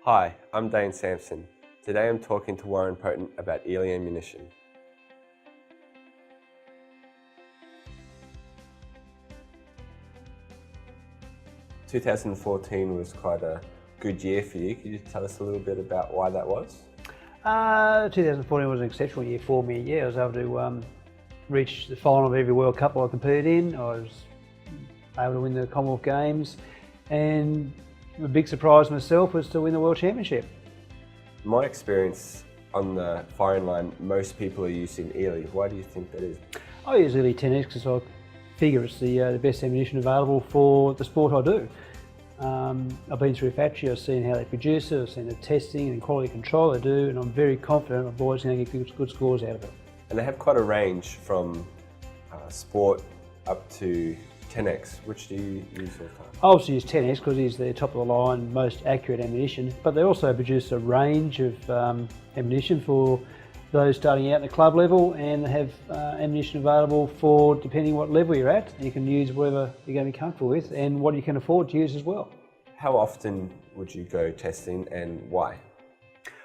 Hi, I'm Dane Sampson. Today I'm talking to Warre Potent about Eley ammunition. "2014 was quite a good year for you. Could you tell us a little bit about why that was? 2014 was an exceptional year for me. Yeah, I was able to reach the final of every World Cup I competed in. I was able to win the Commonwealth Games, and the big surprise myself was to win the World Championship. My experience on the firing line, most people are using Eley. Why do you think that is? I use Eley 10X because I figure it's the best ammunition available for the sport I do. I've been through a factory, I've seen how they produce it, I've seen the testing and quality control they do, and I'm very confident my boys are going to get good scores out of it. And they have quite a range from sport up to 10X. Which do you use all the time? I obviously use 10X because it's the top of the line, most accurate ammunition, but they also produce a range of ammunition for those starting out at the club level, and they have ammunition available for depending what level you're at. You can use whatever you're going to be comfortable with and what you can afford to use as well. How often would you go testing and why?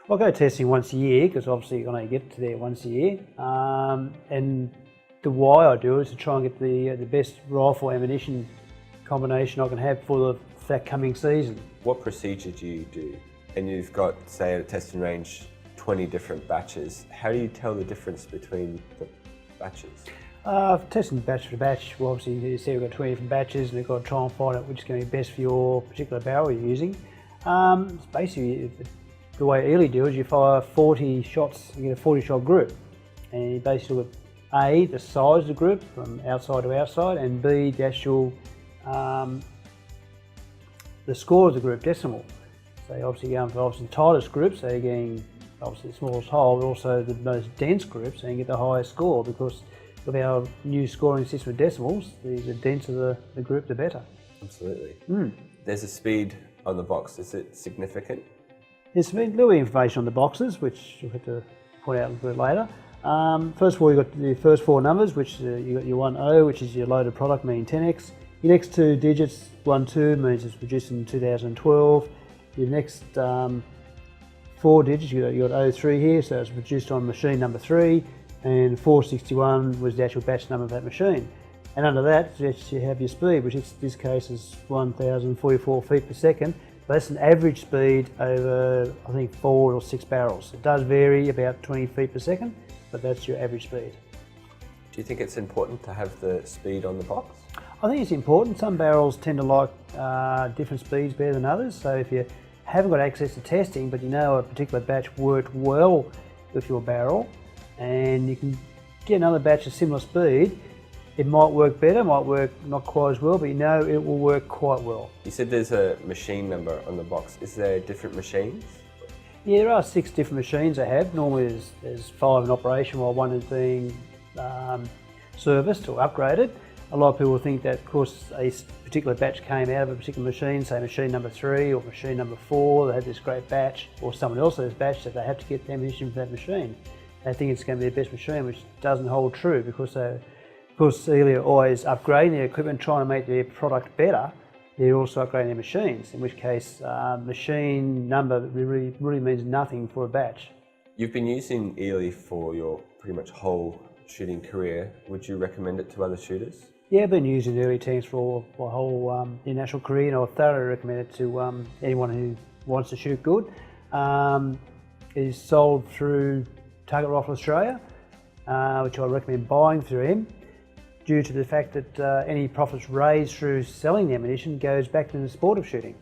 I go testing once a year because obviously you can only get to there once a year, and the why I do it is to try and get the best rifle ammunition combination I can have for that coming season. What procedure do you do? And you've got, say, at a testing range, 20 different batches. How do you tell the difference between the batches? Testing batch for batch, well, obviously you see we've got 20 different batches and you've got to try and find out which is going to be best for your particular barrel you're using. It's basically, the way Eley do is you fire 40 shots, you get a 40 shot group, and you basically look at A, the size of the group from outside to outside, and B, the actual the score of the group, decimal. So you're obviously going for the tightest group, so you're getting obviously the smallest hole, but also the most dense group, so you get the highest score, because with our new scoring system of decimals, the denser the group, the better. Absolutely. There's a speed on the box. Is it significant? There's been a little information on the boxes, which you'll have to point out a little bit later. First of all, you've got the first four numbers, which you've got your 10, which is your loaded product, meaning 10X. Your next two digits, 12, means it's produced in 2012. Your next four digits, you've got 03 here, so it's produced on machine number 3, and 461 was the actual batch number of that machine. And under that, you have your speed, which in this case is 1,044 feet per second. But that's an average speed over, I think, 4 or 6 barrels. It does vary about 20 feet per second, but that's your average speed. Do you think it's important to have the speed on the box? I think it's important. Some barrels tend to like different speeds better than others. So if you haven't got access to testing, but you know a particular batch worked well with your barrel, and you can get another batch of similar speed, it might work better, might work not quite as well, but you know it will work quite well. You said there's a machine number on the box. Is there different machines? Yeah, there are 6 different machines I have. Normally there's 5 in operation while 1 is being serviced or upgraded. A lot of people think that because a particular batch came out of a particular machine, say machine number 3 or machine number 4, they had this great batch, or someone else's batch, that they have to get the ammunition for that machine. They think it's going to be the best machine, which doesn't hold true, because Eley are always upgrading their equipment, trying to make their product better. They're also upgrading their machines, in which case machine number really means nothing for a batch. You've been using Eley for your pretty much whole shooting career. Would you recommend it to other shooters? Yeah, I've been using Eley tanks for my whole international career, and I would thoroughly recommend it to anyone who wants to shoot good. It is sold through Target Rifle Australia, which I recommend buying through him, due to the fact that any profits raised through selling the ammunition goes back to the sport of shooting.